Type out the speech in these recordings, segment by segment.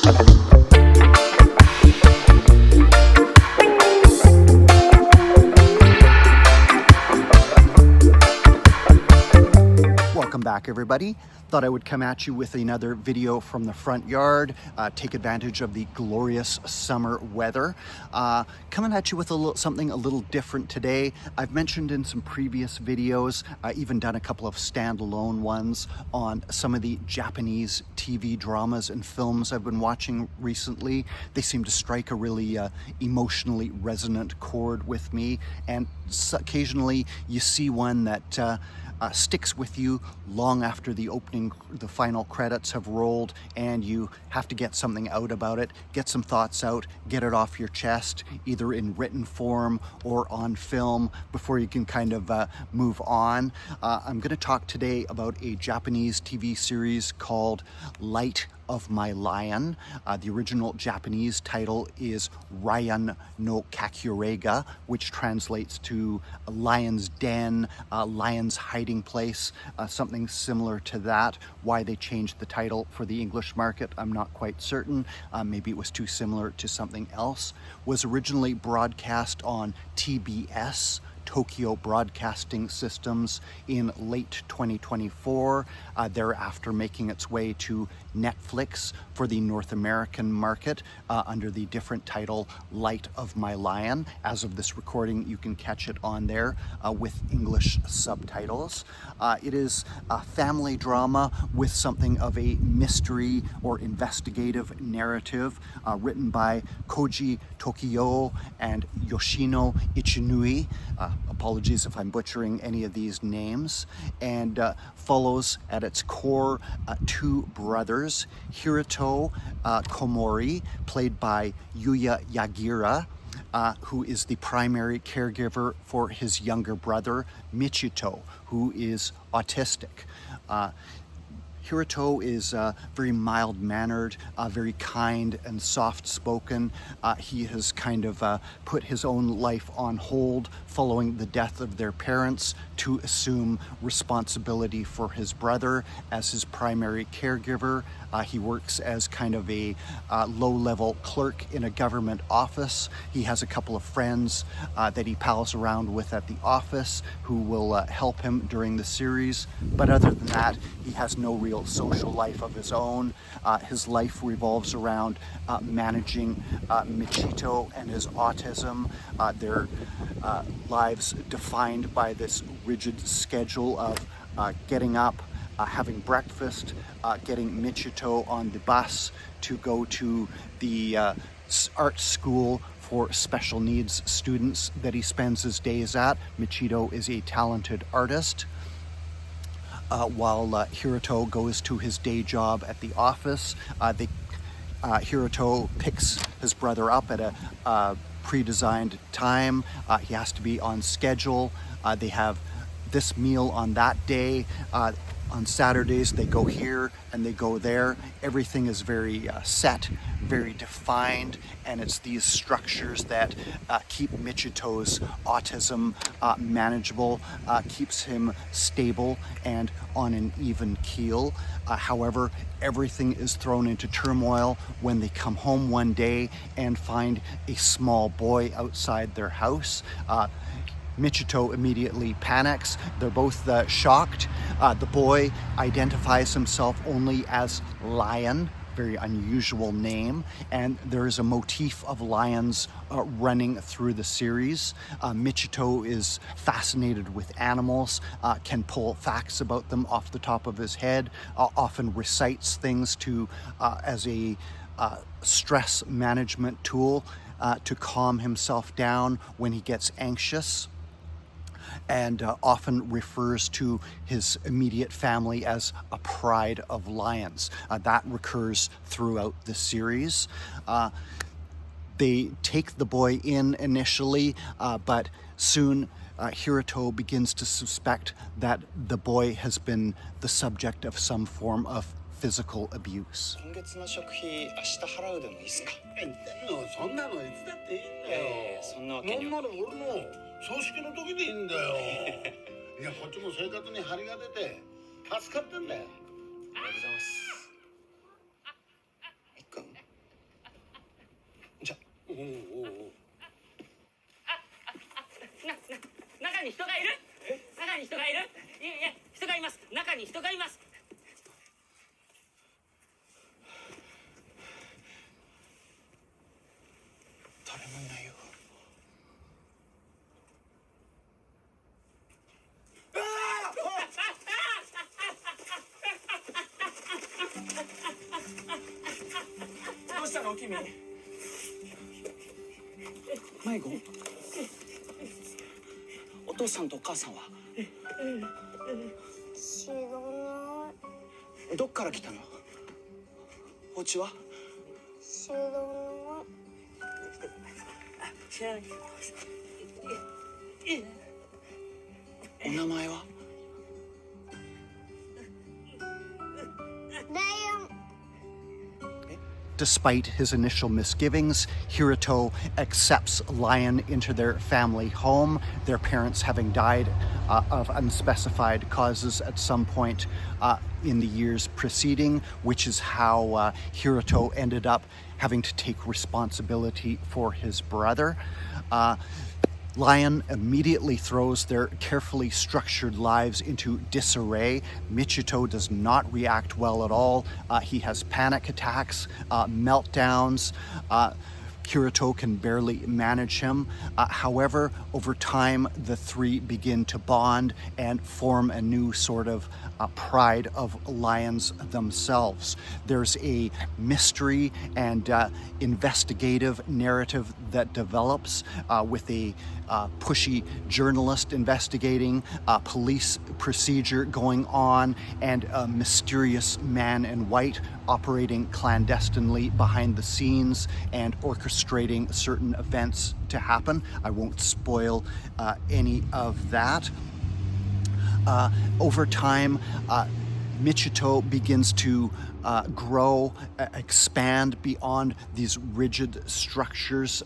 Welcome back, everybody. Thought I would come at you with another video from the front yard, take advantage of the glorious summer weather. Coming at you with something a little different today. I've mentioned in some previous videos, even done a couple of standalone ones on some of the Japanese TV dramas and films I've been watching recently. They seem to strike a really emotionally resonant chord with me, and occasionally you see one that sticks with you long after the final credits have rolled, and you have to get something out about it, get some thoughts out, get it off your chest, either in written form or on film, before you can kind of move on. I'm going to talk today about a Japanese TV series called Lightofmylion. The original Japanese title is Ryan no Kakurega, which translates to Lion's Den, Lion's Hiding Place, something similar to that. Why they changed the title for the English market, I'm not quite certain. Maybe it was too similar to something else. Was originally broadcast on TBS, Tokyo Broadcasting Systems, in late 2024, thereafter making its way to Netflix for the North American market under the different title Lightofmylion. As of this recording, you can catch it on there with English subtitles. It is a family drama with something of a mystery or investigative narrative, written by Koji Tokio and Yoshino Ichinui. Apologies if I'm butchering any of these names, and follows at its core two brothers, Hiroto Komori, played by Yuya Yagira, who is the primary caregiver for his younger brother, Michito, who is autistic. Hiroto is very mild-mannered, very kind and soft-spoken. He has kind of put his own life on hold following the death of their parents to assume responsibility for his brother as his primary caregiver. He works as kind of a low-level clerk in a government office. He has a couple of friends that he pals around with at the office who will help him during the series. But other than that, he has no real social life of his own. His life revolves around managing Michito and his autism. Their lives defined by this rigid schedule of getting up, having breakfast, getting Michito on the bus to go to the art school for special needs students that he spends his days at. Michito is a talented artist. While Hiroto goes to his day job at the office, Hiroto picks his brother up at a pre-designed time. He has to be on schedule. They have this meal on that day. On Saturdays, they go here and they go there. Everything is very set, very defined, and it's these structures that keep Michito's autism manageable, keeps him stable and on an even keel. However, everything is thrown into turmoil when they come home one day and find a small boy outside their house. Michito immediately panics. They're both shocked. The boy identifies himself only as Lion, very unusual name, and there is a motif of lions running through the series. Michito is fascinated with animals, can pull facts about them off the top of his head, often recites things as a stress management tool to calm himself down when he gets anxious, and often refers to his immediate family as a pride of lions. That recurs throughout the series. They take the boy in initially, but soon Hiroto begins to suspect that the boy has been the subject of some form of physical abuse. 今月の食費明日払うでもいいっすか？そんなのいつだっていいんだよ。そんなわけには。なんなら俺の葬式の時でいいんだよ。いや、こっちも生活に張りが出て助かってんだよ。ありがとうございます。みっくん、中に人がいる？中に人がいる？いや、人がいます。中に人がいます。誰もいないよ。どうしたの君？迷子？お父さんとお母さんは？知らないどっから来たの？お家は？知らない知らない。お名前は？ライオン Despite his initial misgivings, Hiroto accepts Lion into their family home, their parents having died of unspecified causes at some point in the years preceding, which is how Hiroto ended up having to take responsibility for his brother. Lion immediately throws their carefully structured lives into disarray. Michito does not react well at all. He has panic attacks, meltdowns. Hiroto can barely manage him. However, over time, the three begin to bond and form a new sort of pride of lions themselves. There's a mystery and investigative narrative that develops with a pushy journalist investigating, police procedure going on, and a mysterious man in white operating clandestinely behind the scenes and orchestrating certain events to happen. I won't spoil any of that. Over time, Michito begins to grow, expand beyond these rigid structures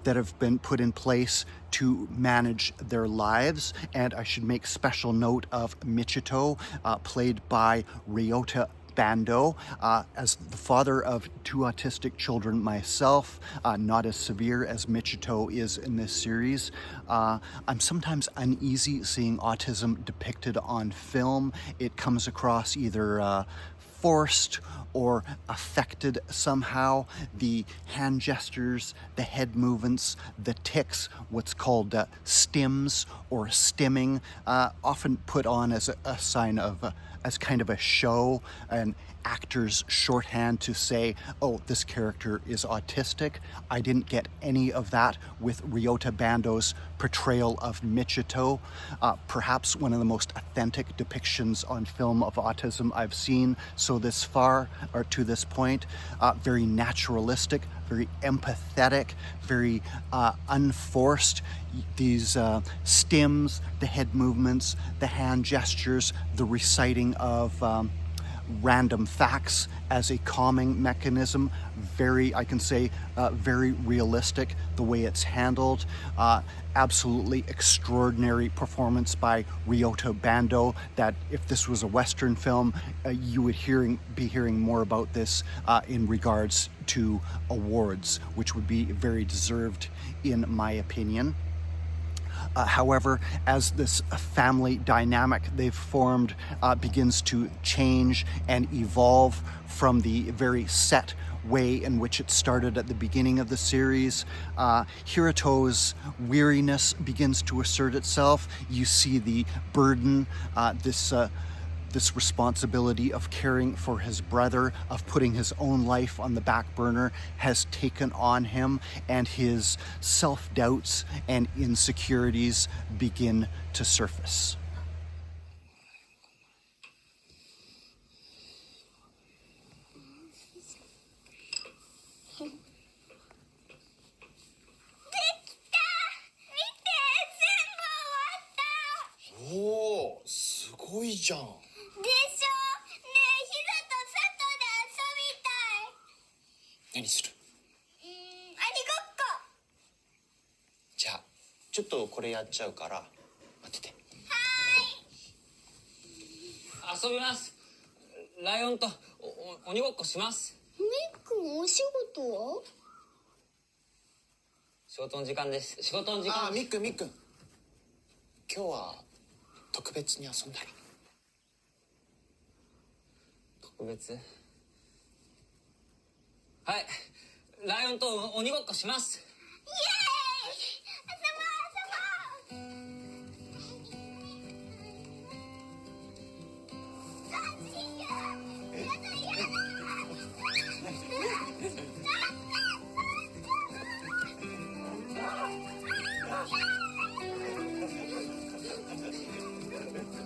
that have been put in place to manage their lives. And I should make special note of Michito, played by Ryota Bando. As the father of two autistic children myself, not as severe as Michito is in this series, I'm sometimes uneasy seeing autism depicted on film. It comes across either forced or affected somehow. The hand gestures, the head movements, the tics, what's called stims or stimming, often put on as a sign of as kind of a show, an actor's shorthand to say, oh, this character is autistic. I didn't get any of that with Ryota Bando's portrayal of Michito, perhaps one of the most authentic depictions on film of autism I've seen so this far, or to this point. Very naturalistic, very empathetic, very unforced. These stims, the head movements, the hand gestures, the reciting of random facts as a calming mechanism, very, I can say, very realistic the way it's handled. Absolutely extraordinary performance by Ryota Bando, that if this was a Western film, you would be hearing more about this in regards to awards, which would be very deserved in my opinion. However, as this family dynamic they've formed begins to change and evolve from the very set way in which it started at the beginning of the series, Hiroto's weariness begins to assert itself. You see the burden, this responsibility of caring for his brother, of putting his own life on the back burner, has taken on him, and his self-doubts and insecurities begin to surface. Oh, すごいじゃん。でしょねえ、ヒロと外で遊びたい。何する？兄ごっこ。じゃあちょっとこれやっちゃうから待ってて。遊びます。ライオンと鬼ごっこします。みっくんお仕事は？仕事の時間です。仕事の時間。ああ、みっくんみっくん、今日は特別に遊んだり。特別。はい、ライオンと鬼ごっこします。イエーイ、遊ぼう遊ぼう。あ、シングやだやだ。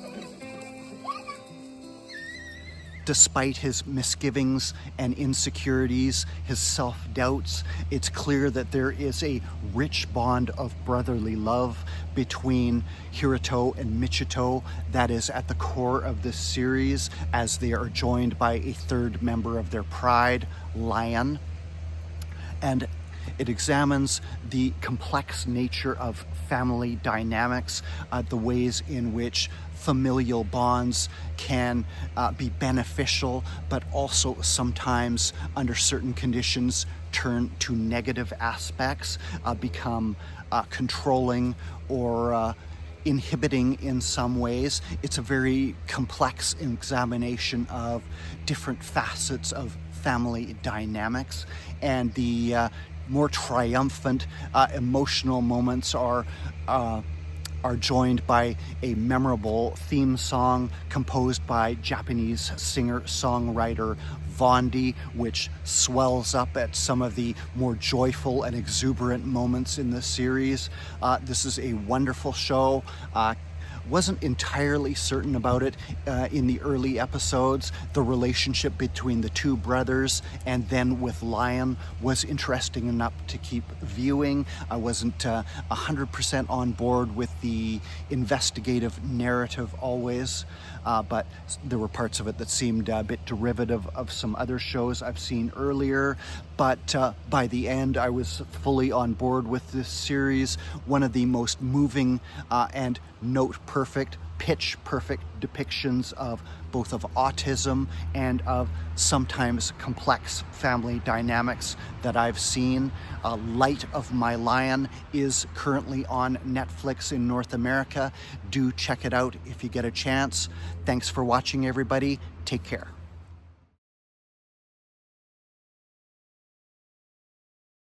Despite his misgivings and insecurities, his self-doubts, it's clear that there is a rich bond of brotherly love between Hiroto and Michito that is at the core of this series, as they are joined by a third member of their pride, Lion. And it examines the complex nature of family dynamics, the ways in which familial bonds can be beneficial, but also sometimes, under certain conditions, turn to negative aspects, become controlling or inhibiting in some ways. It's a very complex examination of different facets of family dynamics, and the more triumphant emotional moments are joined by a memorable theme song composed by Japanese singer-songwriter Vondi, which swells up at some of the more joyful and exuberant moments in the series. This is a wonderful show. Wasn't entirely certain about it in the early episodes. The relationship between the two brothers and then with Lion was interesting enough to keep viewing. I wasn't 100% on board with the investigative narrative always, but there were parts of it that seemed a bit derivative of some other shows I've seen earlier. But by the end, I was fully on board with this series. One of the most moving and note-perfect, pitch-perfect depictions of both of autism and of sometimes complex family dynamics that I've seen. Light of My Lion is currently on Netflix in North America. Do check it out if you get a chance. Thanks for watching, everybody. Take care.